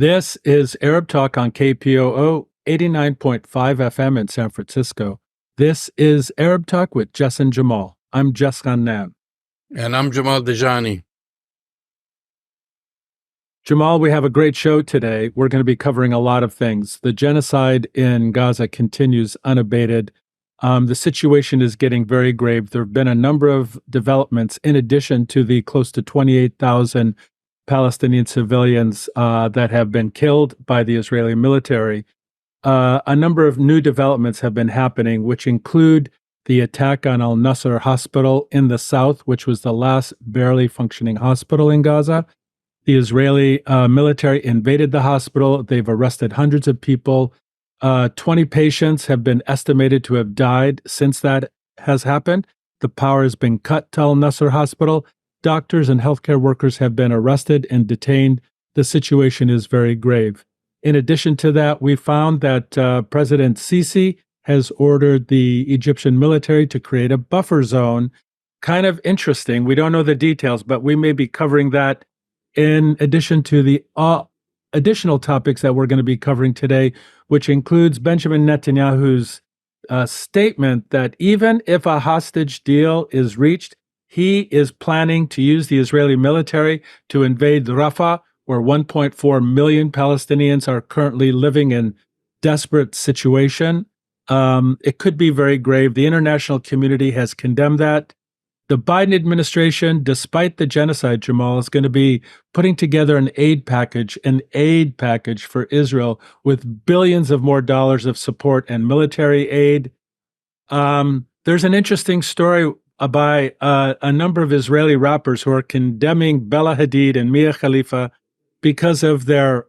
This is Arab Talk on KPOO 89.5 FM in San Francisco. This is Arab Talk with Jess and Jamal. I'm Jess Jamal. And I'm Jamal Dejani. Jamal, we have a great show today. We're going to be covering a lot of things. The genocide in Gaza continues unabated. The situation is getting very grave. There have been a number of developments in addition to the close to 28,000 Palestinian civilians that have been killed by the Israeli military. A number of new developments have been happening, which include the attack on Al-Nusr Hospital in the south, which was the last barely functioning hospital in Gaza. The Israeli military invaded the hospital. They've arrested hundreds of people. 20 patients have been estimated to have died since that has happened. The power has been cut to Al-Nusr Hospital. Doctors and healthcare workers have been arrested and detained. The situation is very grave. In addition to that, we found that President Sisi has ordered the Egyptian military to create a buffer zone. Kind of interesting. We don't know the details, but we may be covering that in addition to the additional topics that we're going to be covering today, which includes Benjamin Netanyahu's statement that even if a hostage deal is reached, he is planning to use the Israeli military to invade Rafah, where 1.4 million Palestinians are currently living in desperate situation. It could be very grave. The international community has condemned that. The Biden administration, despite the genocide, Jamal, is going to be putting together an aid package for Israel with billions of more dollars of support and military aid. There's an interesting story by a number of Israeli rappers who are condemning Bella Hadid and Mia Khalifa because of their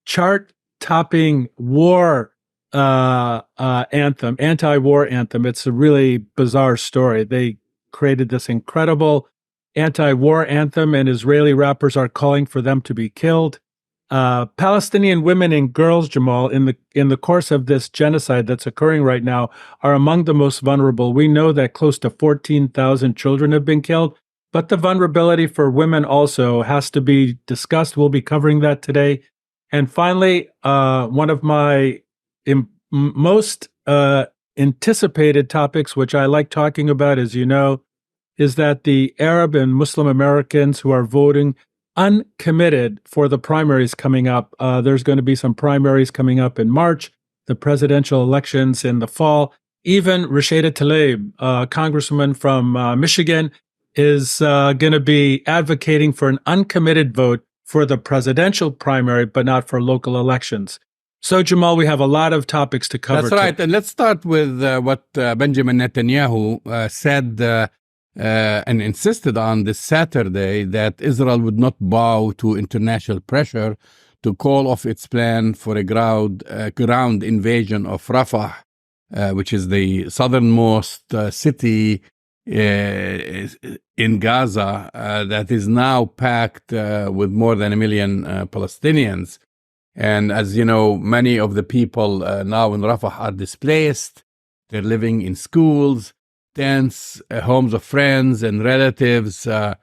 chart-topping war anthem, anti-war anthem. It's a really bizarre story. They created this incredible anti-war anthem, and Israeli rappers are calling for them to be killed. Palestinian women and girls, Jamal, in the course of this genocide that's occurring right now, are among the most vulnerable. We know that close to 14,000 children have been killed, but the vulnerability for women also has to be discussed. We'll be covering that today. And finally, one of my most anticipated topics, which I like talking about, as you know, is that the Arab and Muslim Americans who are voting uncommitted for the primaries coming up. There's going to be some primaries coming up in March, the presidential elections in the fall. Even Rashida Tlaib, a congresswoman from Michigan, is going to be advocating for an uncommitted vote for the presidential primary, but not for local elections. So, Jamal, we have a lot of topics to cover. That's right. And let's start with what Benjamin Netanyahu said and insisted on this Saturday, that Israel would not bow to international pressure to call off its plan for a ground invasion of Rafah, which is the southernmost city in Gaza that is now packed with more than 1 million Palestinians. And as you know, many of the people now in Rafah are displaced. They're living in schools, tents, homes of friends and relatives. It's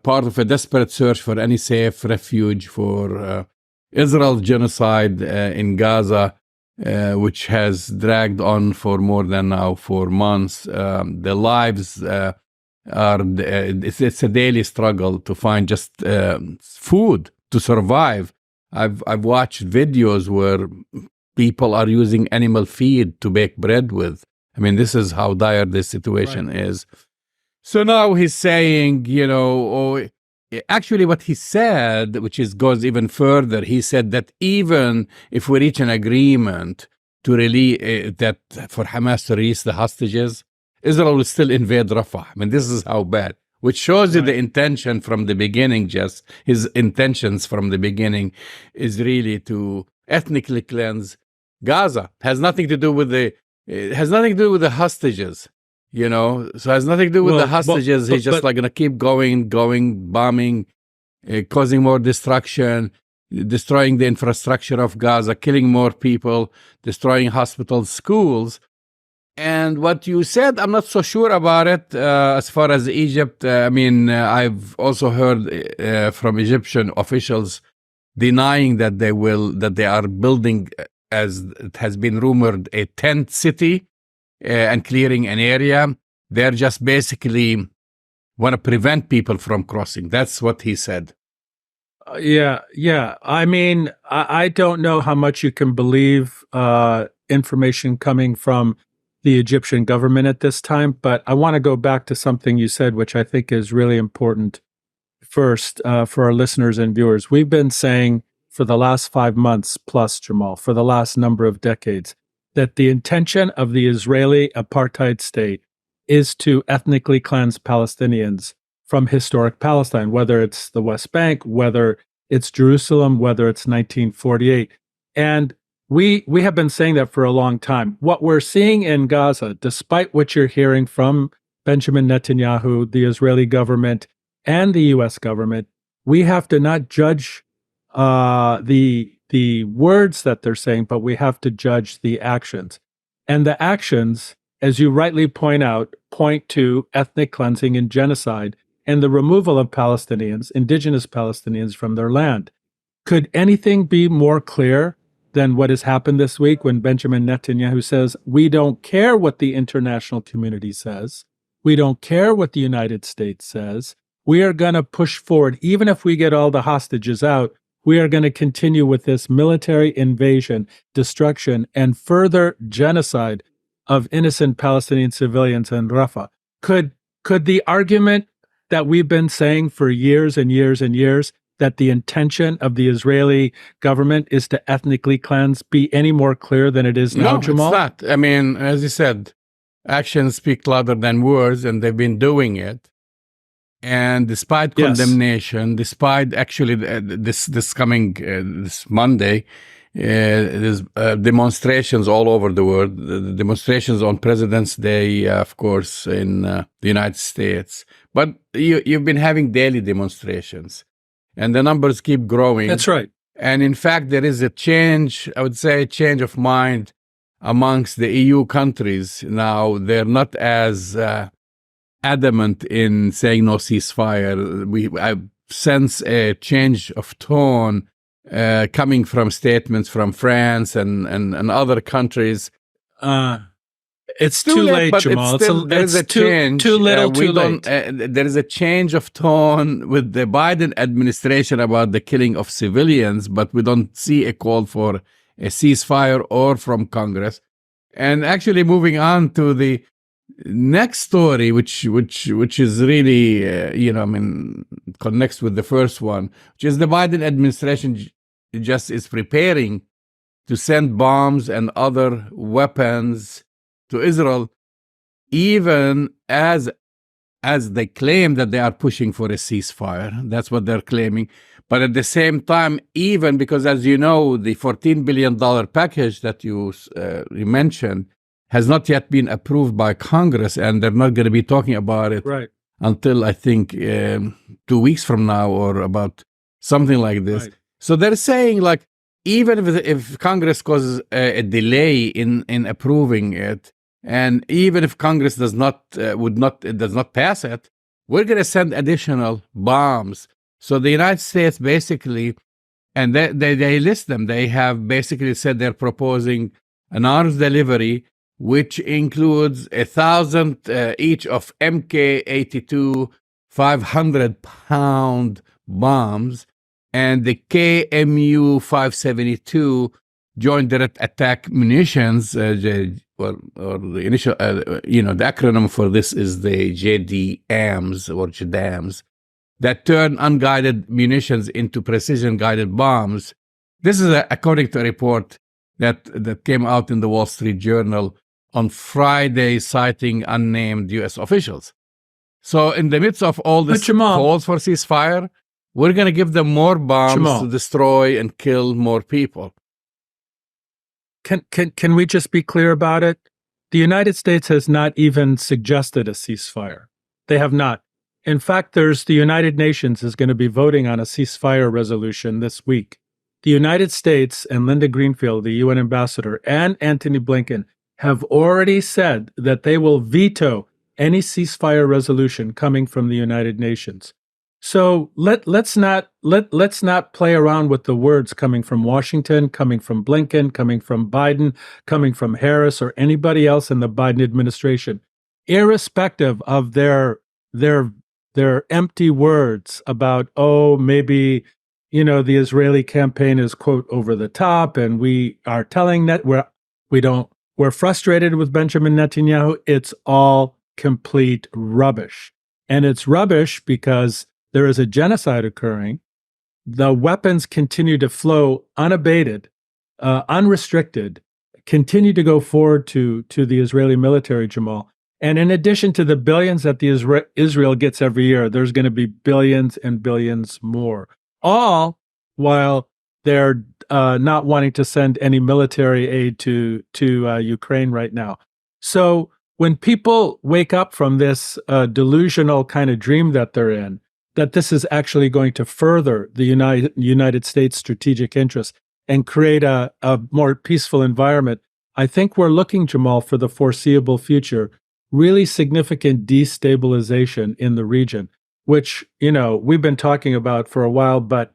part of a desperate search for any safe refuge for Israel's genocide in Gaza, which has dragged on for more than now 4 months. The lives it's a daily struggle to find just food to survive. I've watched videos where people are using animal feed to bake bread with. I mean, this is how dire this situation is. So now he's saying, actually what he said, which goes even further, he said that even if we reach an agreement to release that for Hamas to release the hostages, Israel will still invade Rafah. I mean, this is how bad. Which shows you the intention from the beginning, Jess. His intentions from the beginning is really to ethnically cleanse Gaza. Has nothing to do with the hostages, So it has nothing to do with the hostages. He's just going to keep going, bombing, causing more destruction, destroying the infrastructure of Gaza, killing more people, destroying hospitals, schools. And what you said, I'm not so sure about it. As far as Egypt, I've also heard from Egyptian officials denying that they are building, as it has been rumored, a tent city and clearing an area. They're just basically want to prevent people from crossing. That's what he said. Yeah. I mean, I don't know how much you can believe information coming from the Egyptian government at this time, but I want to go back to something you said, which I think is really important. First, for our listeners and viewers, we've been saying for the last 5 months plus, Jamal, for the last number of decades, that the intention of the Israeli apartheid state is to ethnically cleanse Palestinians from historic Palestine, whether it's the West Bank, whether it's Jerusalem, whether it's 1948. And we have been saying that for a long time. What we're seeing in Gaza, despite what you're hearing from Benjamin Netanyahu, the Israeli government, and the U.S. government, we have to not judge the words that they're saying, but we have to judge the actions. And the actions, as you rightly point out, point to ethnic cleansing and genocide and the removal of Palestinians, indigenous Palestinians, from their land. Could anything be more clear than what has happened this week when Benjamin Netanyahu says, we don't care what the international community says. We don't care what the United States says. We are going to push forward. Even if we get all the hostages out, we are going to continue with this military invasion, destruction, and further genocide of innocent Palestinian civilians in Rafah. Could the argument that we've been saying for years and years and years, that the intention of the Israeli government is to ethnically cleanse, be any more clear than it is now, Jamal? No, it's not. I mean, as you said, actions speak louder than words, and they've been doing it. And despite condemnation, despite actually this coming this Monday, there's demonstrations all over the world. The demonstrations on President's Day, of course, in the United States. But you've been having daily demonstrations, and the numbers keep growing. That's right. And in fact, there is a change, I would say, a change of mind amongst the EU countries. Now, they're not as adamant in saying no ceasefire. I sense a change of tone coming from statements from France and other countries. It's too late, Jamal. There's a change. Too little, too late. There is a change of tone with the Biden administration about the killing of civilians, but we don't see a call for a ceasefire or from Congress. And actually, moving on to the next story, which is really, connects with the first one, which is the Biden administration just is preparing to send bombs and other weapons to Israel, even as they claim that they are pushing for a ceasefire. That's what they're claiming. But at the same time, even because, as you know, the $14 billion package that you mentioned has not yet been approved by Congress, and they're not going to be talking about it until, I think, 2 weeks from now or about something like this. Right. So they're saying, like, even if Congress causes a delay in approving it, and even if Congress does not pass it, we're going to send additional bombs. So the United States basically, and they list them, they have basically said they're proposing an arms delivery, which includes 1,000 each of MK-82 500-pound bombs and the KMU-572 Joint Direct Attack Munitions, or the initial, the acronym for this is the JDAMs or JDAMs, that turn unguided munitions into precision-guided bombs. This is according to a report that came out in the Wall Street Journal on Friday, citing unnamed U.S. officials. So in the midst of all this calls for ceasefire, we're going to give them more bombs to destroy and kill more people. Can we just be clear about it? The United States has not even suggested a ceasefire. They have not. In fact, the United Nations is going to be voting on a ceasefire resolution this week. The United States and Linda Greenfield, the UN ambassador, and Antony Blinken have already said that they will veto any ceasefire resolution coming from the United Nations. So let's not play around with the words coming from Washington, coming from Blinken, coming from Biden, coming from Harris, or anybody else in the Biden administration, irrespective of their empty words about, oh, maybe the Israeli campaign is, quote, over the top, and we are telling that we're frustrated with Benjamin Netanyahu. It's all complete rubbish. And it's rubbish because there is a genocide occurring. The weapons continue to flow unabated, unrestricted, continue to go forward to the Israeli military, Jamal. And in addition to the billions that Israel gets every year, there's going to be billions and billions more, all while they're not wanting to send any military aid to Ukraine right now. So when people wake up from this delusional kind of dream that they're in, that this is actually going to further the United States' strategic interests and create a more peaceful environment, I think we're looking, Jamal, for the foreseeable future, really significant destabilization in the region, which, we've been talking about for a while, but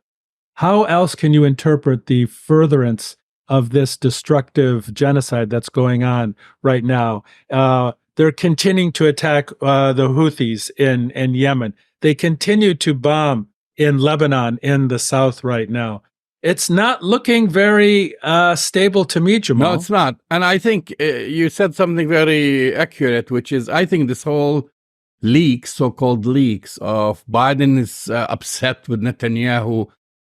how else can you interpret the furtherance of this destructive genocide that's going on right now? They're continuing to attack the Houthis in Yemen. They continue to bomb in Lebanon in the south right now. It's not looking very stable to me, Jamal. No, it's not. And I think you said something very accurate, which is I think this whole so-called leaks of Biden is upset with Netanyahu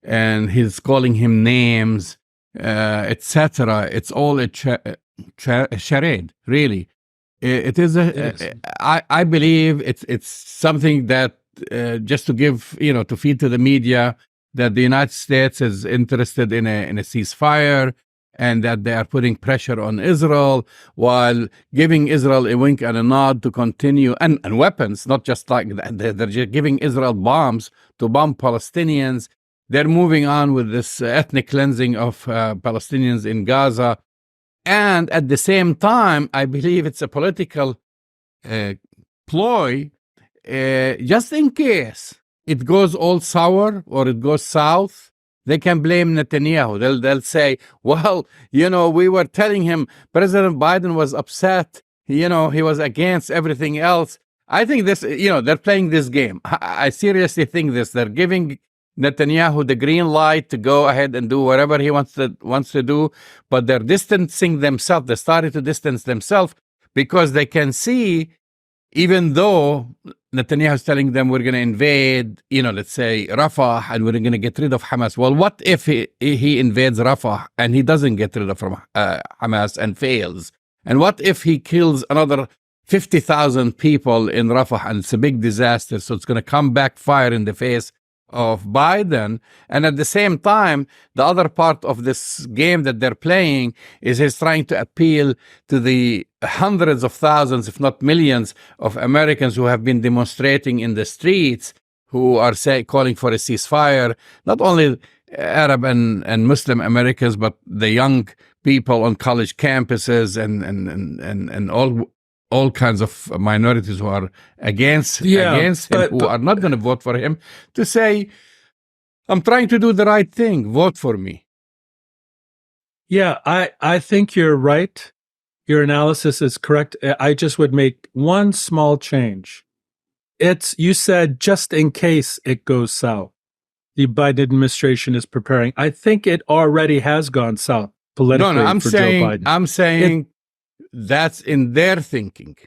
and he's calling him names, etc. It's all a charade, really. It is I believe it's something that just to give, to feed to the media that the United States is interested in a ceasefire and that they are putting pressure on Israel while giving Israel a wink and a nod to continue and weapons, not just like that. They're just giving Israel bombs to bomb Palestinians. They're moving on with this ethnic cleansing of Palestinians in Gaza. And at the same time, I believe it's a political ploy, just in case it goes all sour or it goes south, they can blame Netanyahu. They'll say, well, we were telling him President Biden was upset. He was against everything else. I think this, they're playing this game. I seriously think this. They're giving Netanyahu the green light to go ahead and do whatever he wants to do, but they're distancing themselves. They started to distance themselves because they can see, even though Netanyahu is telling them we're going to invade, let's say Rafah, and we're going to get rid of Hamas. Well, what if he invades Rafah and he doesn't get rid of Hamas and fails? And what if he kills another 50,000 people in Rafah and it's a big disaster? So it's going to come backfire in the face of Biden. And at the same time, the other part of this game that they're playing is he's trying to appeal to the hundreds of thousands, if not millions, of Americans who have been demonstrating in the streets, who are calling for a ceasefire, not only Arab and Muslim Americans, but the young people on college campuses and all kinds of minorities who are against him, who are not going to vote for him, to say, I'm trying to do the right thing, vote for me. Yeah, I think you're right. Your analysis is correct. I just would make one small change. You said just in case it goes south, the Biden administration is preparing. I think it already has gone south politically Joe Biden. I'm saying that's in their thinking.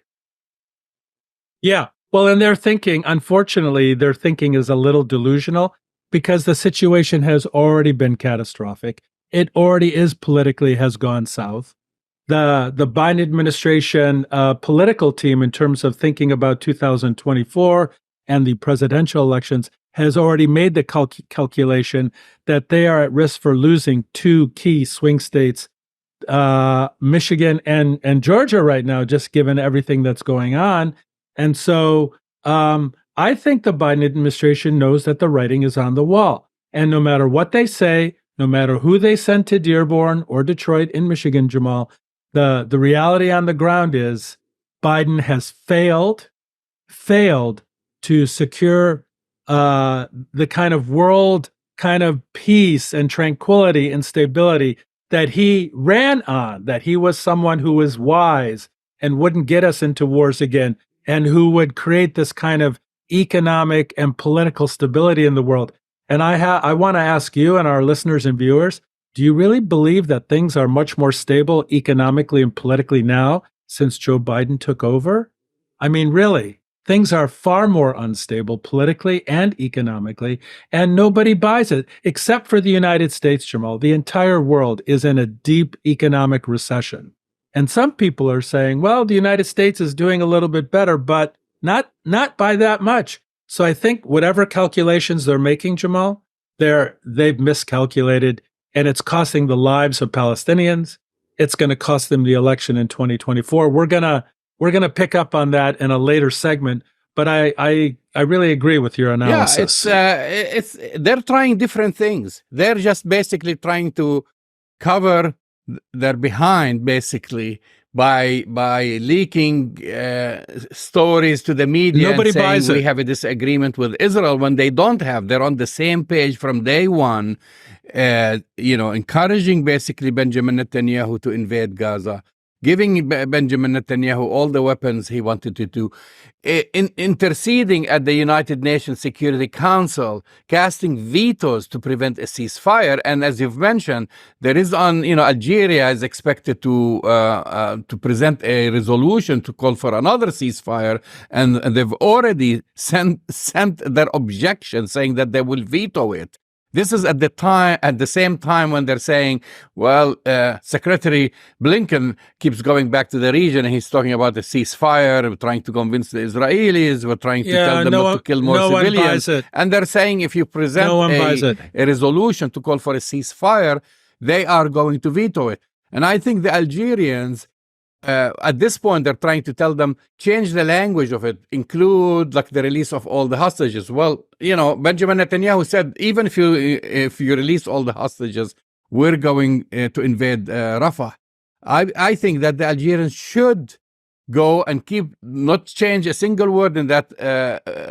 Yeah. Well, in their thinking, unfortunately, their thinking is a little delusional because the situation has already been catastrophic. It already is politically has gone south. The Biden administration political team, in terms of thinking about 2024 and the presidential elections, has already made the calculation that they are at risk for losing two key swing states, Michigan and Georgia right now, just given everything that's going on. And so I think the Biden administration knows that the writing is on the wall. And no matter what they say, no matter who they send to Dearborn or Detroit in Michigan, Jamal, The reality on the ground is Biden has failed to secure the kind of world kind of peace and tranquility and stability that he ran on, that he was someone who was wise and wouldn't get us into wars again, and who would create this kind of economic and political stability in the world. And I want to ask you and our listeners and viewers, do you really believe that things are much more stable economically and politically now since Joe Biden took over? I mean, really, things are far more unstable politically and economically, and nobody buys it except for the United States, Jamal. The entire world is in a deep economic recession. And some people are saying, well, the United States is doing a little bit better, but not by that much. So I think whatever calculations they're making, Jamal, they've miscalculated, and it's costing the lives of Palestinians. It's going to cost them the election in 2024. We're gonna pick up on that in a later segment, but I really agree with your analysis. Yeah, it's they're trying different things. They're just basically trying to cover their behind, basically, by leaking stories to the media. Nobody and saying buys it. We have a disagreement with Israel when they don't have. They're on the same page from day one. Encouraging basically Benjamin Netanyahu to invade Gaza, giving Benjamin Netanyahu all the weapons he wanted to do, interceding at the United Nations Security Council, casting vetoes to prevent a ceasefire. And as you've mentioned, there is Algeria is expected to present a resolution to call for another ceasefire, and they've already sent their objection saying that they will veto it. This is at the same time when they're saying, well, Secretary Blinken keeps going back to the region and he's talking about the ceasefire. We're trying to convince the Israelis. We're trying to tell them not to kill more civilians. And they're saying if you present a resolution to call for a ceasefire, they are going to veto it. And I think the Algerians, at this point, they're trying to tell them, change the language of it, include like the release of all the hostages. Well, Benjamin Netanyahu said, even if you release all the hostages, we're going to invade Rafah. I think that the Algerians should go and not change a single word in that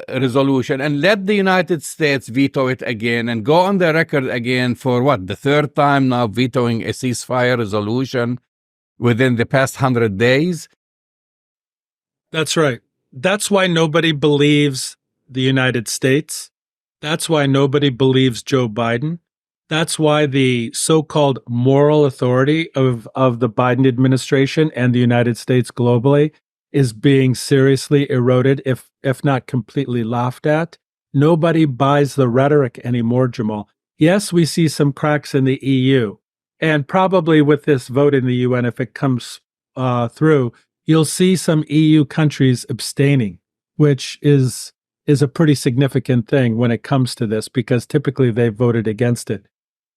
resolution, and let the United States veto it again and go on the record again for the third time now vetoing a ceasefire resolution within the past 100 days. That's right. That's why nobody believes the United States. That's why nobody believes Joe Biden. That's why the so-called moral authority of the Biden administration and the United States globally is being seriously eroded, if not completely laughed at. Nobody buys the rhetoric anymore, Jamal. Yes, we see some cracks in the EU. And probably with this vote in the UN, if it comes through, you'll see some EU countries abstaining, which is a pretty significant thing when it comes to this, because typically they've voted against it.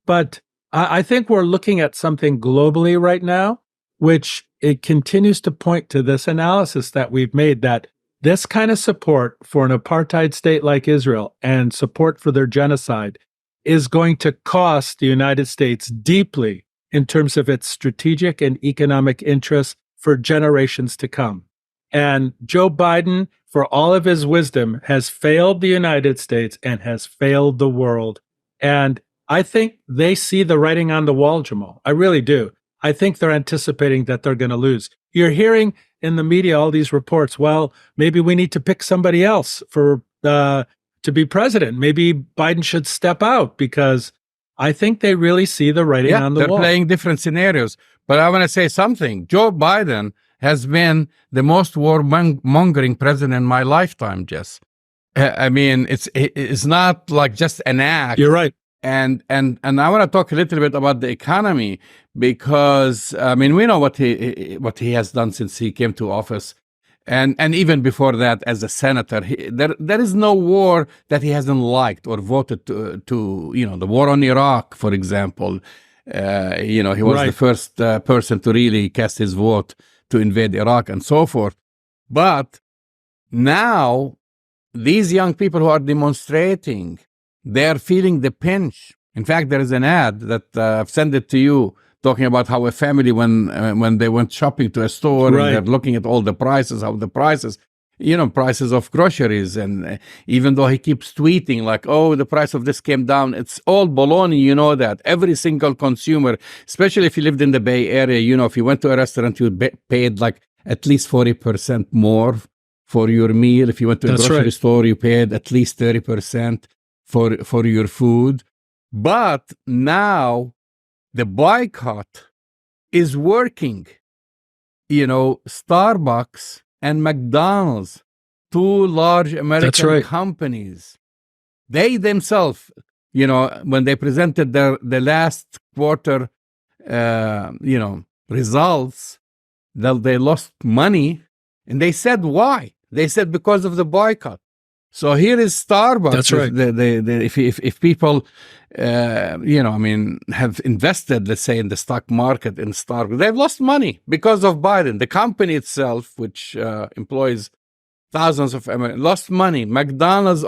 But I think we're looking at something globally right now, which it continues to point to this analysis that we've made, that this kind of support for an apartheid state like Israel and support for their genocide is going to cost the United States deeply in terms of its strategic and economic interests for generations to come. And Joe Biden, for all of his wisdom, has failed the United States and has failed the world. And I think they see the writing on the wall, Jamal. I really do. I think they're anticipating that they're going to lose. You're hearing in the media all these reports, well, maybe we need to pick somebody else to be president. Maybe Biden should step out, because I think they really see the writing on the wall. They're playing different scenarios. But I want to say something. Joe Biden has been the most warmongering president in my lifetime, Jess. I mean, it's not like just an act. You're right. And I want to talk a little bit about the economy, because I mean, we know what he has done since he came to office. And even before that, as a senator, there is no war that he hasn't liked or voted to. The war on Iraq, for example. He was the first person to really cast his vote to invade Iraq and so forth. But now, these young people who are demonstrating, they are feeling the pinch. In fact, there is an ad that I've sent it to you, talking about how a family, when they went shopping to a store, Right. and they're looking at all the prices, how the prices, prices of groceries. And even though he keeps tweeting like, oh, the price of this came down, it's all baloney. You know that every single consumer, especially if you lived in the Bay Area, if you went to a restaurant, you paid like at least 40% more for your meal. If you went to a That's grocery right. store, you paid at least 30% for your food. But now the boycott is working. Starbucks and McDonald's, two large American companies, they themselves, when they presented the last quarter, results, that they lost money, and they said why? They said because of the boycott. So here is Starbucks. That's right. If people, have invested, let's say, in the stock market in Starbucks, they've lost money because of Biden. The company itself, which employs thousands of Americans, lost money. McDonald's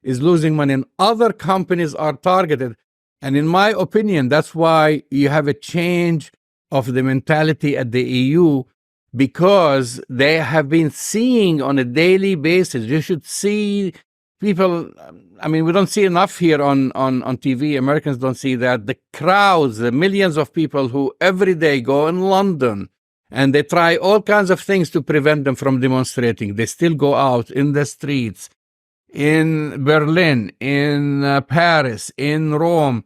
is losing money, and other companies are targeted. And in my opinion, that's why you have a change of the mentality at the EU, because they have been seeing on a daily basis. You should see people. We don't see enough here on TV. Americans don't see that. The crowds, the millions of people who every day go in London, and they try all kinds of things to prevent them from demonstrating. They still go out in the streets, in Berlin, in Paris, in Rome.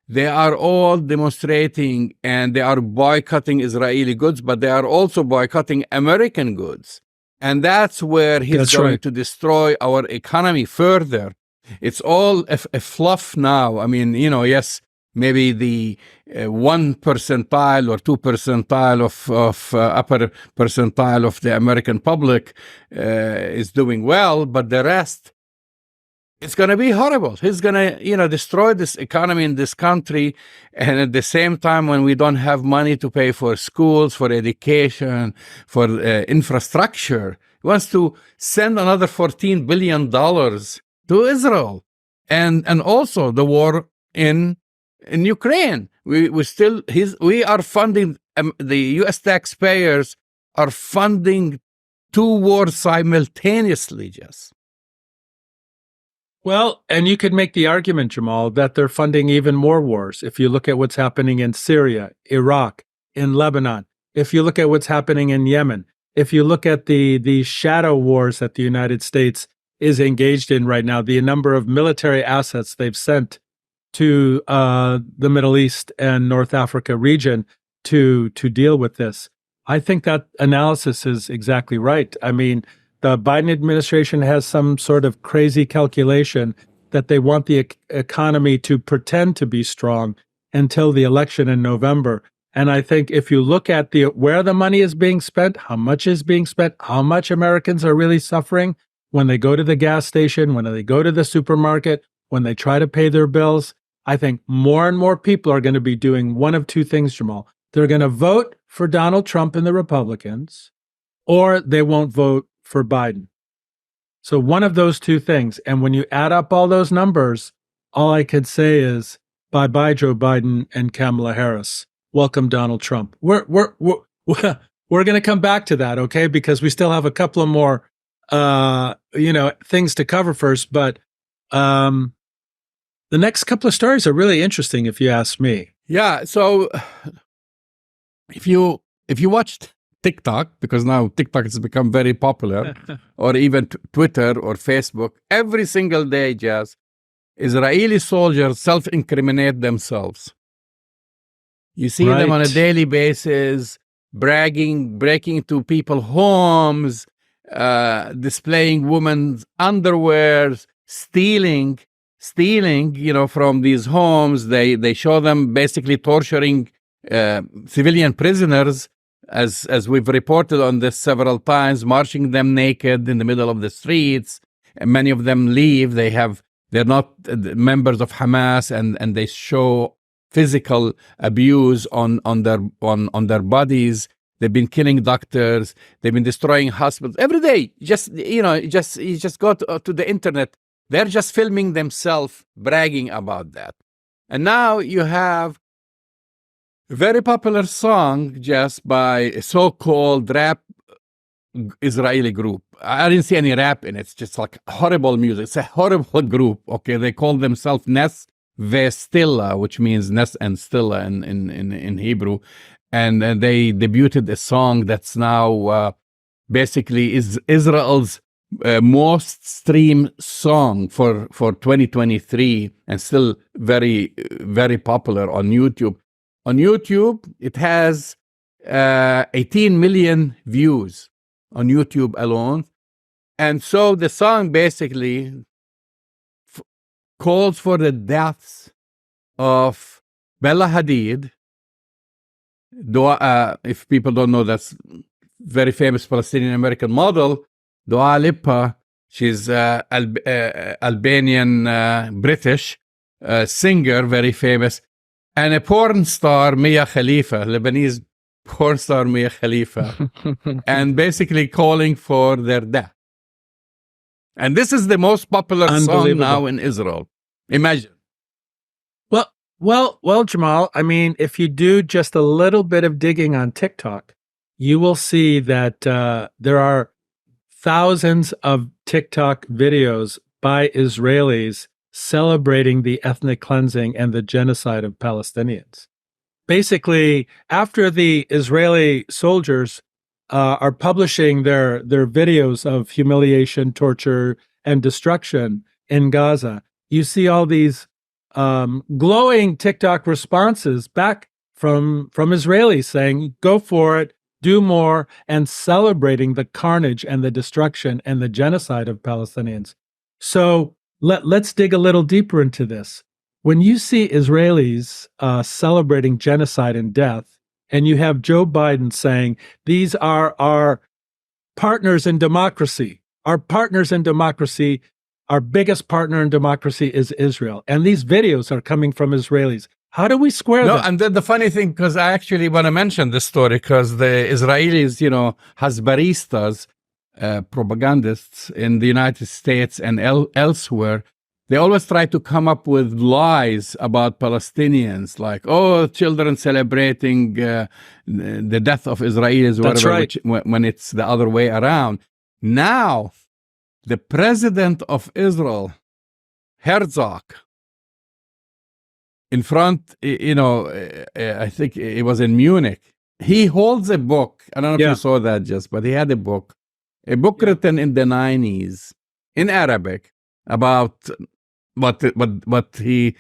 They are all demonstrating, and they are boycotting Israeli goods, but they are also boycotting American goods. And that's where he's going to destroy our economy further. It's all a fluff now. Yes, maybe the 1 percentile or 2 percentile of upper percentile of the American public is doing well, but the rest, it's going to be horrible. He's going to, destroy this economy in this country. And at the same time, when we don't have money to pay for schools, for education, for infrastructure, he wants to send another $14 billion to Israel. And also the war in Ukraine. We are funding, the U.S. taxpayers are funding two wars simultaneously, Jess. Well, and you could make the argument, Jamal, that they're funding even more wars. If you look at what's happening in Syria, Iraq, in Lebanon, if you look at what's happening in Yemen, if you look at the shadow wars that the United States is engaged in right now, the number of military assets they've sent to the Middle East and North Africa region to deal with this. I think that analysis is exactly right. The Biden administration has some sort of crazy calculation that they want the economy to pretend to be strong until the election in November. And I think if you look at where the money is being spent, how much is being spent, how much Americans are really suffering when they go to the gas station, when they go to the supermarket, when they try to pay their bills, I think more and more people are going to be doing one of two things, Jamal. They're going to vote for Donald Trump and the Republicans, or they won't vote for Biden. So one of those two things. And when you add up all those numbers, all I could say is bye-bye, Joe Biden and Kamala Harris. Welcome, Donald Trump. We're going to come back to that, okay? Because we still have a couple of more, things to cover first. But the next couple of stories are really interesting, if you ask me. Yeah. So if you watched TikTok, because now TikTok has become very popular, or even Twitter or Facebook, every single day, Jazz, Israeli soldiers self-incriminate themselves. You see them on a daily basis, bragging, breaking into people's homes, displaying women's underwears, stealing, from these homes. They show them basically torturing civilian prisoners, as we've reported on this several times, marching them naked in the middle of the streets. And many of them leave. They're not members of Hamas, and they show physical abuse on their bodies. They've been killing doctors. They've been destroying hospitals every day. You just go to the internet. They're just filming themselves bragging about that. And now you have Very popular song, just by a so-called rap Israeli group. I didn't see any rap in it. It's just like horrible music. It's a horrible group. Okay, they call themselves Nes Vestilla, which means Nes and Stilla in Hebrew, and they debuted a song that's now basically is Israel's most streamed song for 2023, and still very popular on YouTube. On YouTube, it has 18 million views on YouTube alone. And so the song basically calls for the deaths of Bella Hadid. If people don't know, that's very famous Palestinian American model. Dua Lipa, she's Albanian British singer, very famous. And a porn star, Mia Khalifa, Lebanese porn star Mia Khalifa, and basically calling for their death. And this is the most popular song now in Israel. Imagine. Well, Jamal, I mean, if you do just a little bit of digging on TikTok, you will see that there are thousands of TikTok videos by Israelis celebrating the ethnic cleansing and the genocide of Palestinians. Basically, after the Israeli soldiers are publishing their videos of humiliation, torture, and destruction in Gaza, you see all these glowing TikTok responses back from Israelis saying, go for it, do more, and celebrating the carnage and the destruction and the genocide of Palestinians. So let's dig a little deeper into this. When you see Israelis celebrating genocide and death, and you have Joe Biden saying, these are our partners in democracy, our biggest partner in democracy is Israel. And these videos are coming from Israelis. How do we square that? And the funny thing, because I actually want to mention this story, because the Israelis, Hasbaristas, propagandists in the United States and elsewhere, they always try to come up with lies about Palestinians, like, oh, children celebrating the death of Israelis, whatever, right. when it's the other way around. Now, the president of Israel, Herzog, in front, I think it was in Munich, he holds a book. I don't know if you saw that, Jess, but he had a book written in the 90s in Arabic about what he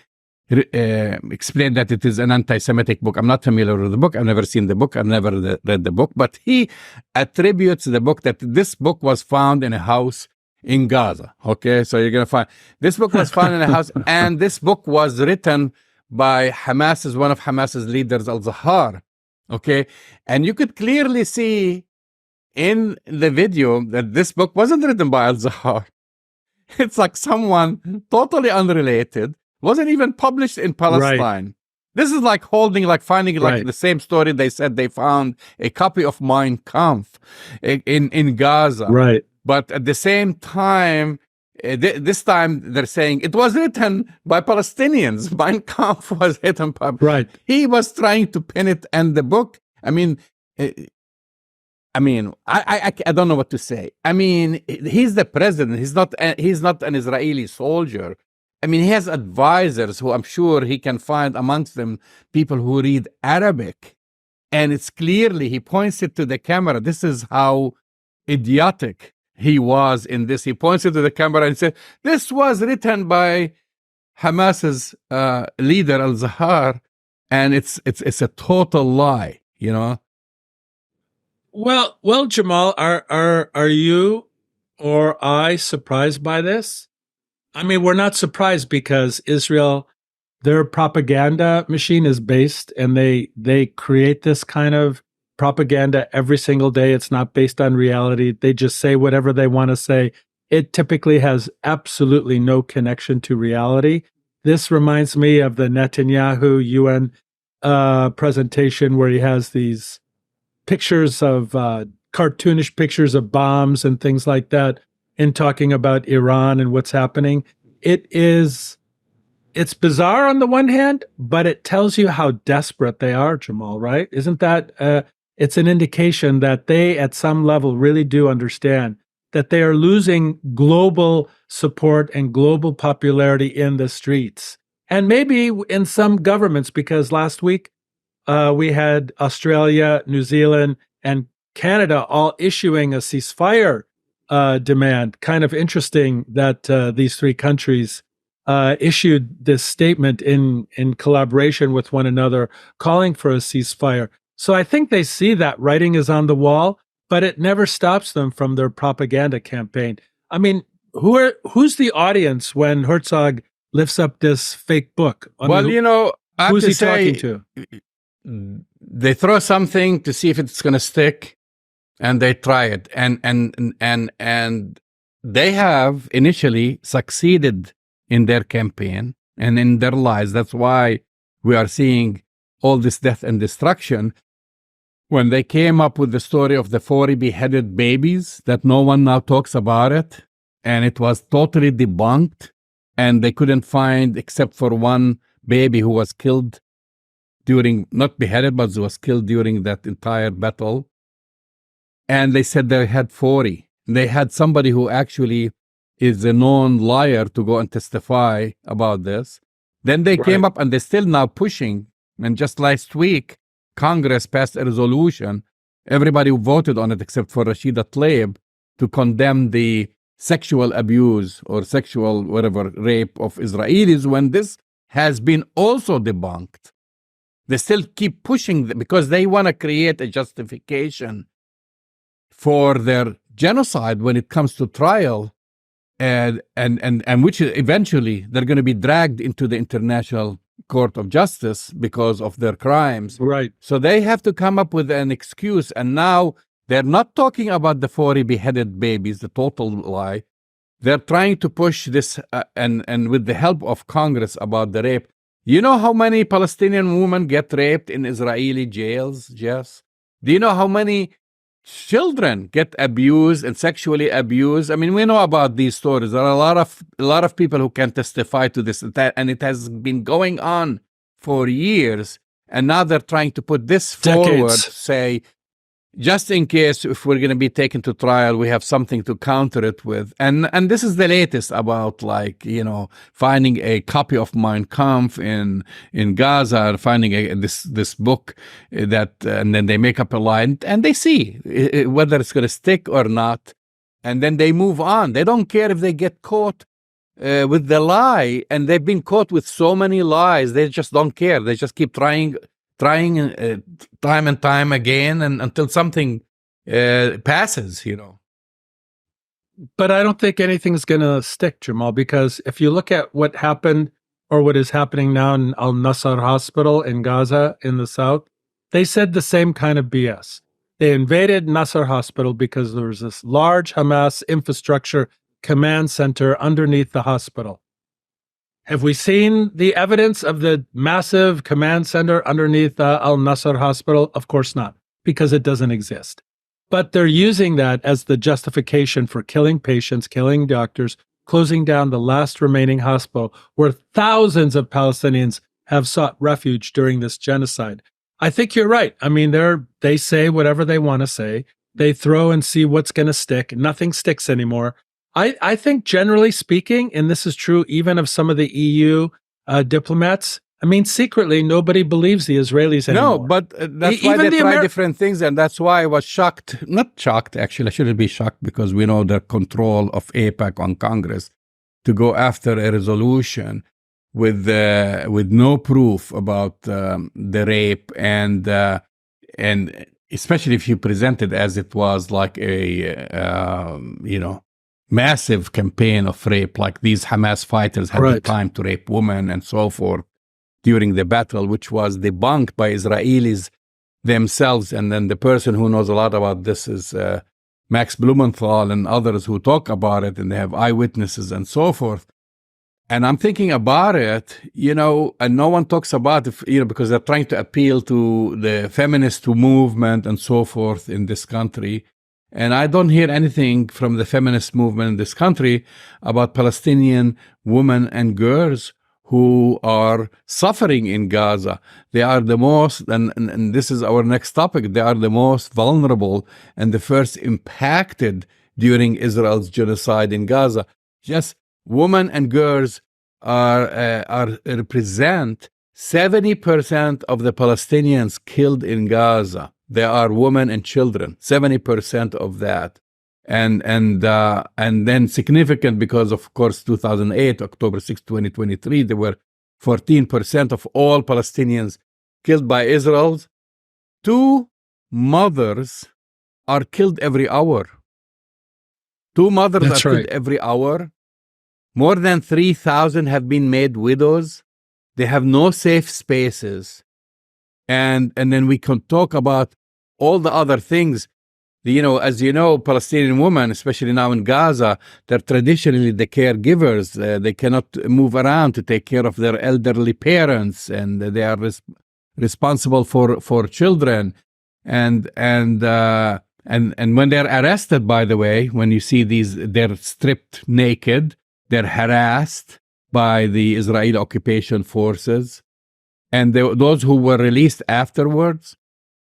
explained that it is an anti-Semitic book. I'm not familiar with the book. I've never seen the book. I've never read the book. But he attributes the book that this book was found in a house in Gaza. Okay, so you're going to find this book was found in a house, and this book was written by one of Hamas's leaders, Al-Zahar. Okay, and you could clearly see in the video that this book wasn't written by Al-Zahar. It's like someone totally unrelated, wasn't even published in Palestine. Right. This is like finding the same story they said they found a copy of Mein Kampf in Gaza. Right. But at the same time, this time they're saying it was written by Palestinians. Mein Kampf was written by... Right. He was trying to pin it, and the book, I don't know what to say. I mean, he's the president. He's not an Israeli soldier. I mean, he has advisors who I'm sure he can find amongst them people who read Arabic. And it's clearly, he points it to the camera. This is how idiotic he was in this. He points it to the camera and said, this was written by Hamas's leader, Al-Zahar. And it's a total lie, Well, Jamal, are you or I surprised by this? I mean, we're not surprised because Israel, their propaganda machine is based, and they create this kind of propaganda every single day. It's not based on reality. They just say whatever they want to say. It typically has absolutely no connection to reality. This reminds me of the Netanyahu UN presentation where he has these pictures of cartoonish pictures of bombs and things like that, in talking about Iran and what's happening. It is it's bizarre on the one hand, but it tells you how desperate they are, Jamal, right? Isn't that it's an indication that they at some level really do understand that they are losing global support and global popularity in the streets. And maybe in some governments, because last week we had Australia, New Zealand, and Canada all issuing a ceasefire demand. Kind of interesting that these three countries issued this statement in collaboration with one another, calling for a ceasefire. So I think they see that writing is on the wall, but it never stops them from their propaganda campaign. I mean, who's the audience when Herzog lifts up this fake book? I mean, I have who's to he say, talking to? they throw something to see if it's going to stick, and they try it, and they have initially succeeded in their campaign and in their lies. That's why we are seeing all this death and destruction. When they came up with the story of the 40 beheaded babies, that no one now talks about it, and it was totally debunked, and they couldn't find, except for one baby who was killed during, not beheaded, but was killed during that entire battle. And they said they had 40. They had somebody who actually is a known liar to go and testify about this. Then they came up, and they're still now pushing. And just last week, Congress passed a resolution. Everybody voted on it except for Rashida Tlaib to condemn the sexual abuse or sexual whatever rape of Israelis, when this has been also debunked. They still keep pushing because they want to create a justification for their genocide when it comes to trial, and which eventually they're going to be dragged into the International Court of Justice because of their crimes. Right. So they have to come up with an excuse, and now they're not talking about the 40 beheaded babies, the total lie. They're trying to push this, and with the help of Congress, about the rape. You know how many Palestinian women get raped in Israeli jails, Jess? Do you know how many children get abused and sexually abused? I mean, we know about these stories. There are a lot of people who can testify to this, and it has been going on for years. And now they're trying to put this forward, say, just in case if we're going to be taken to trial, we have something to counter it with. And this is the latest about, like, finding a copy of Mein Kampf in Gaza, finding this book that, and then they make up a lie, and they see whether it's going to stick or not. And then they move on. They don't care if they get caught with the lie. And they've been caught with so many lies. They just don't care. They just keep trying time and time again, and until something passes, But I don't think anything's going to stick, Jamal, because if you look at what happened or what is happening now in Al-Nasser Hospital in Gaza in the south, they said the same kind of BS. They invaded Nasser Hospital because there was this large Hamas infrastructure command center underneath the hospital. Have we seen the evidence of the massive command center underneath Al-Nasser Hospital? Of course not, because it doesn't exist. But they're using that as the justification for killing patients, killing doctors, closing down the last remaining hospital where thousands of Palestinians have sought refuge during this genocide. I think you're right. I mean, they say whatever they want to say. They throw and see what's going to stick. Nothing sticks anymore. I think generally speaking, and this is true even of some of the EU diplomats, I mean, secretly, nobody believes the Israelis anymore. No, but that's why they try different things, and that's why I was shocked. Not shocked, actually. I shouldn't be shocked, because we know the control of AIPAC on Congress to go after a resolution with no proof about the rape, and especially if you present it as it was like a massive campaign of rape, like these Hamas fighters had the time to rape women and so forth during the battle, which was debunked by Israelis themselves. And then the person who knows a lot about this is Max Blumenthal and others who talk about it, and they have eyewitnesses and so forth. And I'm thinking about it, and no one talks about it, because they're trying to appeal to the feminist movement and so forth in this country. And I don't hear anything from the feminist movement in this country about Palestinian women and girls who are suffering in Gaza. They are the most, and this is our next topic, they are the most vulnerable and the first impacted during Israel's genocide in Gaza. Just women and girls are represent 70% of the Palestinians killed in Gaza. They are women and children, 70% of that. And then significant because, of course, 2008, October 6, 2023, there were 14% of all Palestinians killed by Israel. 2 mothers are killed every hour. 2 mothers That's are right. killed every hour. More than 3,000 have been made widows. They have no safe spaces. And then we can talk about all the other things. You know, as you know, Palestinian women, especially now in Gaza, they're traditionally the caregivers. They cannot move around to take care of their elderly parents, and they are responsible for children. And when they're arrested, by the way, when you see these, they're stripped naked, they're harassed by the Israeli occupation forces, and those who were released afterwards.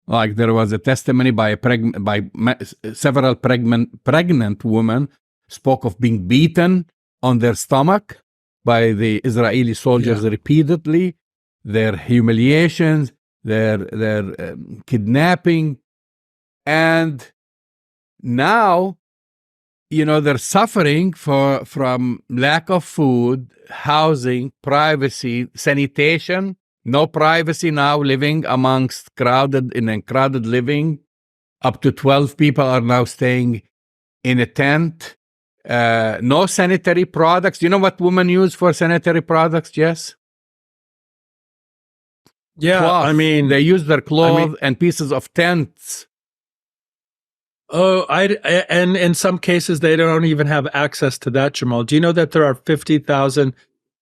Like there was a testimony by several pregnant women spoke of being beaten on their stomach by the Israeli soldiers repeatedly, their humiliations, their kidnapping, and now, you know, they're suffering from lack of food, housing, privacy, sanitation. No privacy now, living amongst crowded living. Up to 12 people are now staying in a tent. No sanitary products. You know what women use for sanitary products, Jess? Yeah, Cloth. I mean, they use their cloth and pieces of tents. Oh, and in some cases they don't even have access to that, Jamal. Do you know that there are 50,000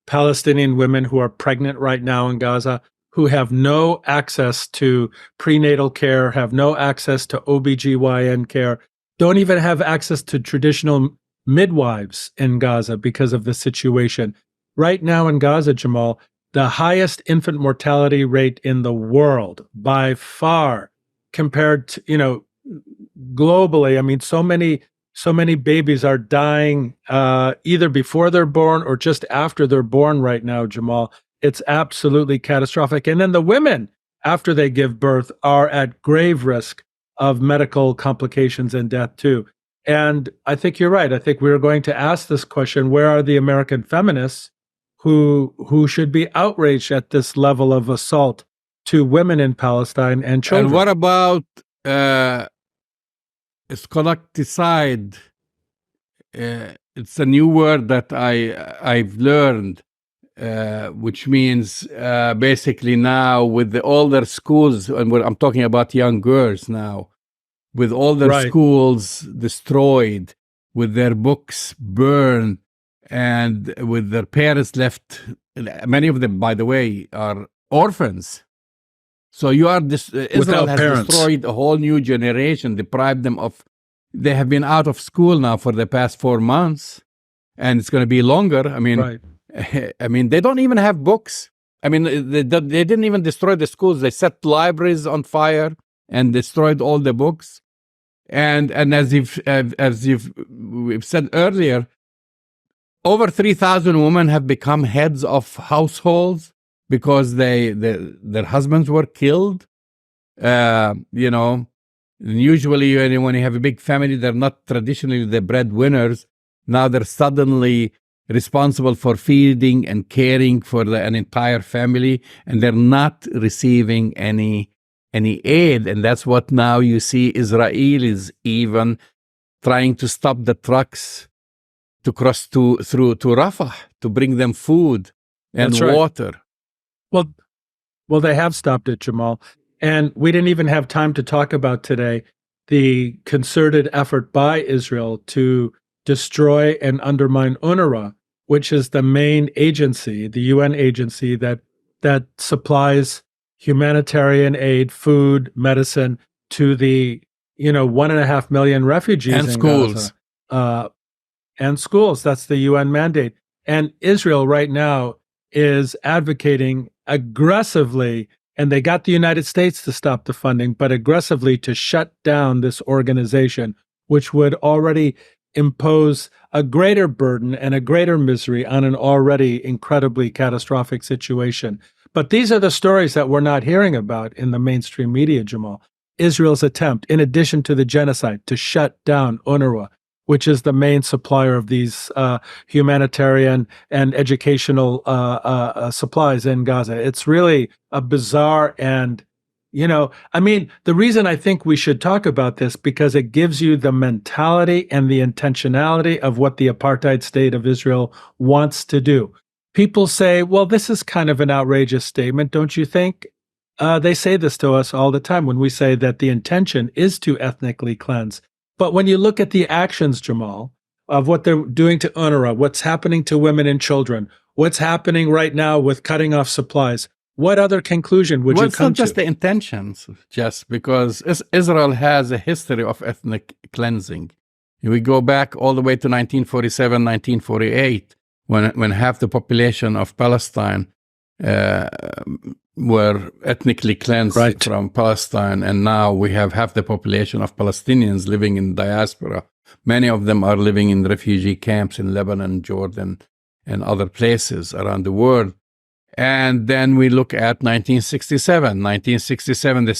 Palestinian women who are pregnant right now in Gaza who have no access to prenatal care, have no access to OBGYN care, don't even have access to traditional midwives in Gaza because of the situation. Right now in Gaza, Jamal, the highest infant mortality rate in the world by far, compared to, you know, globally. I mean, so many babies are dying either before they're born or just after they're born right now, Jamal. It's absolutely catastrophic. And then the women, after they give birth, are at grave risk of medical complications and death too. And I think you're right. I think we're going to ask this question: where are the American feminists who should be outraged at this level of assault to women in Palestine and children? And what about scolacticide? It's a new word that I've learned, which means basically now with the older schools, and I'm talking about young girls now, with all their schools destroyed, with their books burned, and with their parents left. Many of them, by the way, are orphans. So you are Israel has destroyed a whole new generation, deprived them of. They have been out of school now for the past 4 months, and it's going to be longer. I mean, I mean, they don't even have books. I mean, they didn't even destroy the schools. They set libraries on fire and destroyed all the books. And as we've said earlier, over 3,000 women have become heads of households because their husbands were killed. You know, usually when you have a big family, they're not traditionally the breadwinners. Now they're suddenly responsible for feeding and caring for an entire family, and they're not receiving any aid. And that's what now you see Israelis even trying to stop the trucks to cross through to Rafah to bring them food and water. Well, they have stopped it, Jamal. And we didn't even have time to talk about today the concerted effort by Israel to destroy and undermine UNRWA, which is the main agency, the UN agency that supplies humanitarian aid, food, medicine to the 1.5 million refugees and in schools. Gaza. And schools. That's the UN mandate. And Israel right now is advocating aggressively, and they got the United States to stop the funding, but aggressively to shut down this organization, which would already impose a greater burden and a greater misery on an already incredibly catastrophic situation. But these are the stories that we're not hearing about in the mainstream media, Jamal. Israel's attempt, in addition to the genocide, to shut down UNRWA, which is the main supplier of these humanitarian and educational supplies in Gaza. It's really a bizarre and, I mean, the reason I think we should talk about this because it gives you the mentality and the intentionality of what the apartheid state of Israel wants to do. People say, well, this is kind of an outrageous statement, don't you think? They say this to us all the time when we say that the intention is to ethnically cleanse. But when you look at the actions, Jamal, of what they're doing to UNRWA, what's happening to women and children, what's happening right now with cutting off supplies, what other conclusion would you come to? Well, it's not just the intentions, Jess, because Israel has a history of ethnic cleansing. We go back all the way to 1947, 1948, when half the population of Palestine were ethnically cleansed from Palestine, and now we have half the population of Palestinians living in diaspora. Many of them are living in refugee camps in Lebanon, Jordan, and other places around the world. And then we look at 1967. 1967, the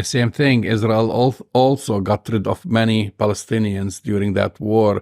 same thing. Israel also got rid of many Palestinians during that war,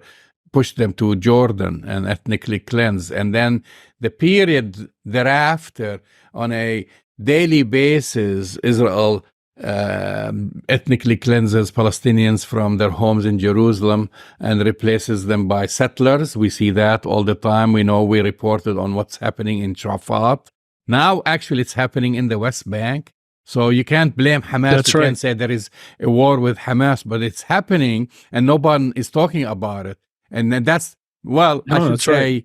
pushed them to Jordan and ethnically cleansed. And then the period thereafter, on a daily basis, Israel ethnically cleanses Palestinians from their homes in Jerusalem and replaces them by settlers. We see that all the time. We know we reported on what's happening in Rafah. Now, actually, it's happening in the West Bank. So you can't blame Hamas. That's you right. can't say there is a war with Hamas, but it's happening and no one is talking about it. And then that's, well, I should say,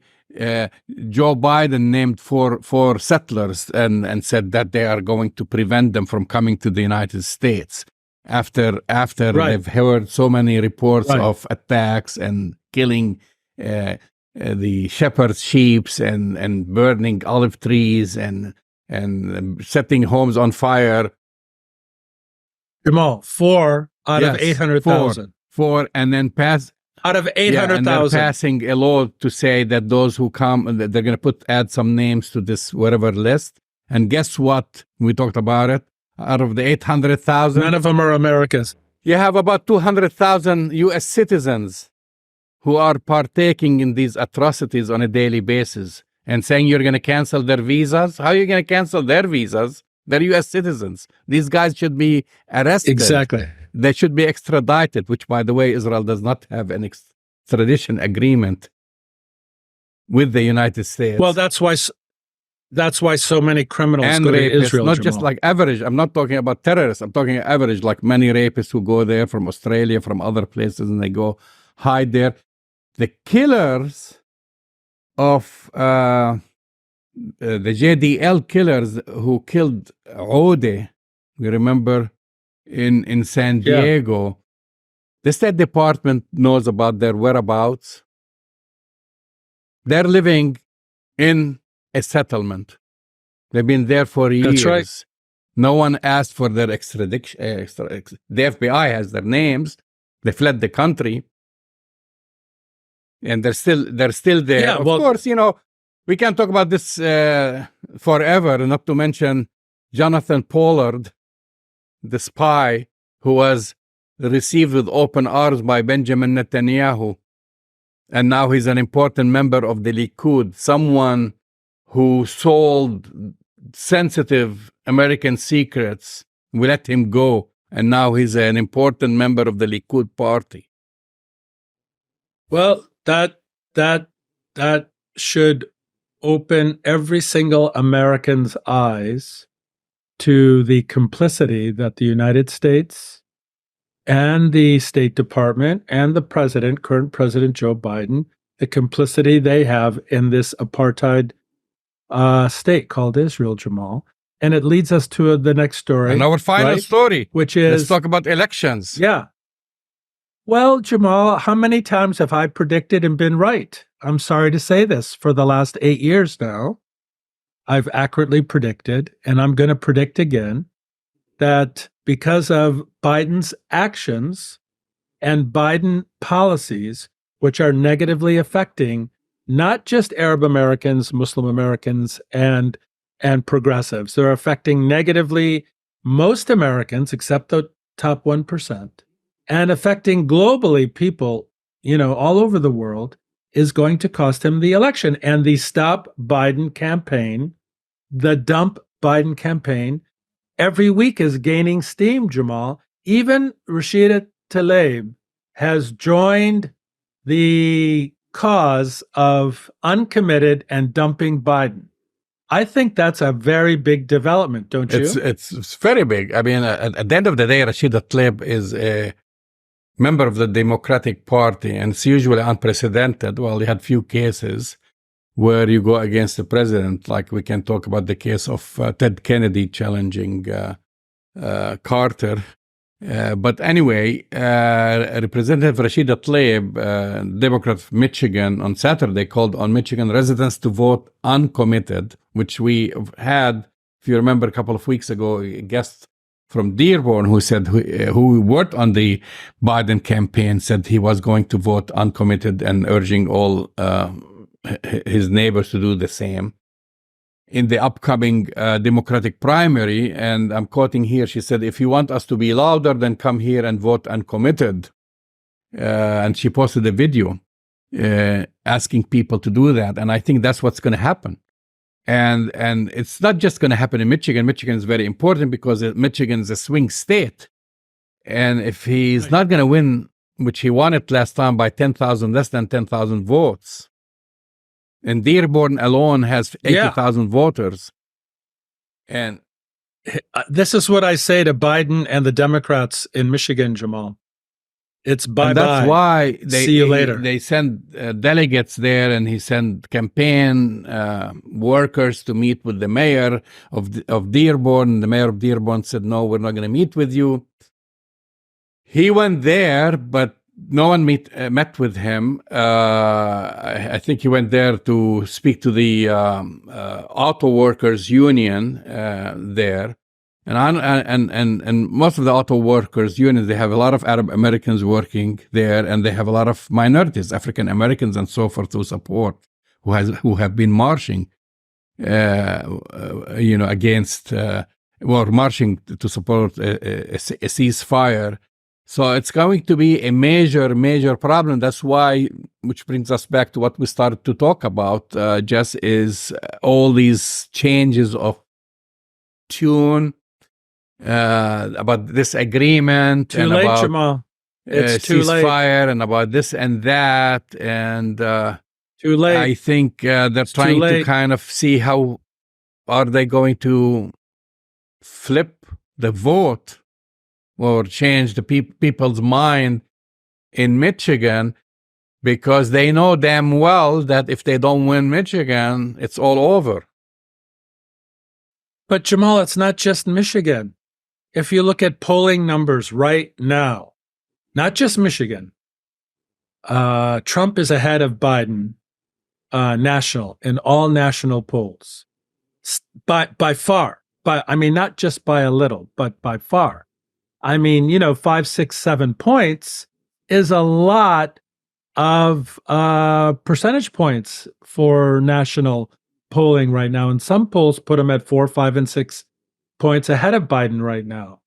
Joe Biden named four settlers and said that they are going to prevent them from coming to the United States after they've heard so many reports of attacks and killing the shepherd's sheep and burning olive trees and setting homes on fire. Jamal, 4 out of 800,000. Four, and then out of 800,000. And they're passing a law to say that those who come, they're going to add some names to this whatever list. And guess what? We talked about it. Out of the 800,000, none of them are Americans. You have about 200,000 U.S. citizens who are partaking in these atrocities on a daily basis and saying you're going to cancel their visas. How are you going to cancel their visas? They're U.S. citizens. These guys should be arrested. Exactly. They should be extradited, which, by the way, Israel does not have an extradition agreement with the United States. Well, that's why so many criminals and go rapists, to Israel. Not Jamal. just like average. I'm not talking about terrorists. I'm talking average, like many rapists who go there from Australia, from other places, and they go hide there. The killers of the JDL killers who killed Ode, we remember in San Diego, the State Department knows about their whereabouts. They're living in a settlement. They've been there for years. That's right. No one asked for their extradition. The FBI has their names. They fled the country. And they're still there. Yeah, of course, we can't talk about this forever, not to mention Jonathan Pollard, the spy who was received with open arms by Benjamin Netanyahu. And now he's an important member of the Likud, someone who sold sensitive American secrets. We let him go. And now he's an important member of the Likud party. Well, that should open every single American's eyes to the complicity that the United States and the State Department and the president, current President Joe Biden, the complicity they have in this apartheid state called Israel, Jamal. And it leads us to the next story. And our final story, which is... let's talk about elections. Yeah. Well, Jamal, how many times have I predicted and been right? I'm sorry to say this, for the last 8 years now. I've accurately predicted, and I'm going to predict again, that because of Biden's actions and Biden policies, which are negatively affecting not just Arab Americans, Muslim Americans, and progressives, they're affecting negatively most Americans, except the top 1%, and affecting globally people, all over the world, is going to cost him the election. And the Stop Biden campaign, the Dump Biden campaign, every week is gaining steam, Jamal. Even Rashida Tlaib has joined the cause of uncommitted and dumping Biden. I think that's a very big development, don't you? It's very big. I mean, at the end of the day, Rashida Tlaib is a member of the Democratic Party, and it's usually unprecedented. Well, you had few cases where you go against the president, like we can talk about the case of Ted Kennedy challenging Carter. But anyway, Representative Rashida Tlaib, Democrat of Michigan, on Saturday called on Michigan residents to vote uncommitted, which we had, if you remember, a couple of weeks ago, a guest from Dearborn who said, who worked on the Biden campaign, said he was going to vote uncommitted and urging all his neighbors to do the same in the upcoming Democratic primary. And I'm quoting here, she said, if you want us to be louder, then come here and vote uncommitted. And she posted a video asking people to do that. And I think that's what's going to happen. And it's not just going to happen in Michigan. Michigan is very important because Michigan is a swing state. And if he's not going to win, which he won it last time by 10,000, less than 10,000 votes, and Dearborn alone has 80,000 voters. And this is what I say to Biden and the Democrats in Michigan, Jamal. It's bye-bye. That's why see you later. They send delegates there, and he sent campaign workers to meet with the mayor of Dearborn. The mayor of Dearborn said, no, we're not going to meet with you. He went there, but no one met with him. I think he went there to speak to the auto workers union there. And most of the auto workers unions, they have a lot of Arab Americans working there, and they have a lot of minorities, African Americans and so forth, to support, who have been marching, against, marching to support a ceasefire. So it's going to be a major problem. That's why, which brings us back to what we started to talk about, Jess, is all these changes of tune, about this agreement, too and late, about Jamal. It's too late. Ceasefire, and about this and that, and too late. I think they're trying to kind of see how are they going to flip the vote or change the people's mind in Michigan, because they know damn well that if they don't win Michigan, it's all over. But Jamal, it's not just Michigan. If you look at polling numbers right now, not just Michigan, Trump is ahead of Biden in all national polls. By far. Not just by a little, but by far. 5, 6, 7 points is a lot of percentage points for national polling right now. And some polls put him at 4, 5, and 6 points ahead of Biden right now.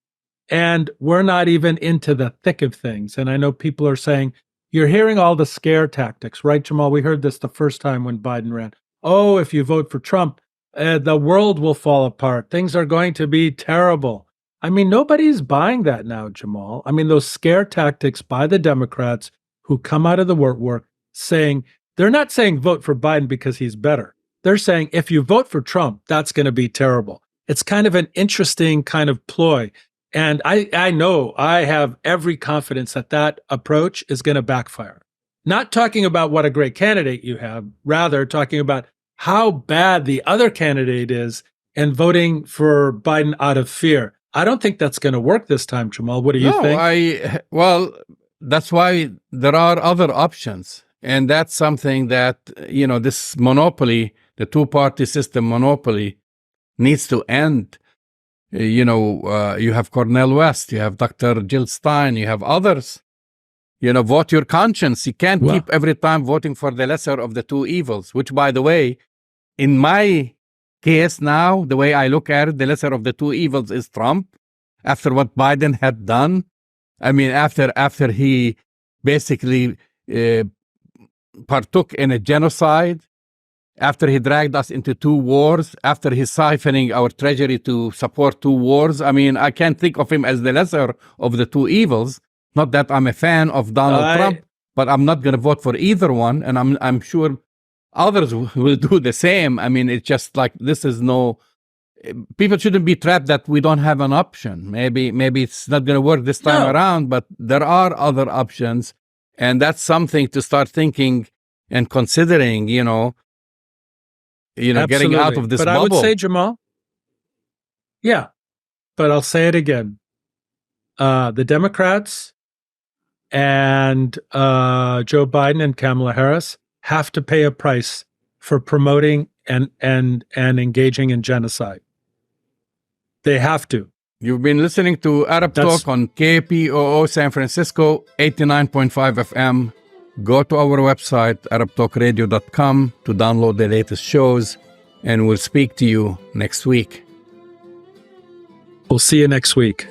And we're not even into the thick of things. And I know people are saying, you're hearing all the scare tactics, right, Jamal? We heard this the first time when Biden ran. Oh, if you vote for Trump, the world will fall apart. Things are going to be terrible. Nobody's buying that now, Jamal. Those scare tactics by the Democrats who come out of the work saying, they're not saying vote for Biden because he's better. They're saying, if you vote for Trump, that's going to be terrible. It's kind of an interesting kind of ploy. And I know I have every confidence that approach is going to backfire. Not talking about what a great candidate you have, rather talking about how bad the other candidate is and voting for Biden out of fear. I don't think that's going to work this time, Jamal. What do you think? Well, that's why there are other options. And that's something that, this monopoly the two-party system monopoly needs to end. You have Cornel West, you have Dr. Jill Stein, you have others. Vote your conscience. You can't keep every time voting for the lesser of the two evils, which, by the way, in my case now, the way I look at it, the lesser of the two evils is Trump. After what Biden had done, I mean, after he basically partook in a genocide, after he dragged us into two wars, after he's siphoning our treasury to support two wars, I mean, I can't think of him as the lesser of the two evils. Not that I'm a fan of Donald Trump, but I'm not going to vote for either one, and I'm sure others will do the same. I mean, it's just like this is no. People shouldn't be trapped that we don't have an option. Maybe it's not going to work this time around, but there are other options, and that's something to start thinking and considering. Getting out of this bubble. But I would say, Jamal, but I'll say it again. The Democrats and Joe Biden and Kamala Harris have to pay a price for promoting and engaging in genocide. They have to. You've been listening to Arab Talk on KPOO San Francisco, 89.5 FM. Go to our website, arabtalkradio.com, to download the latest shows, and we'll speak to you next week. We'll see you next week.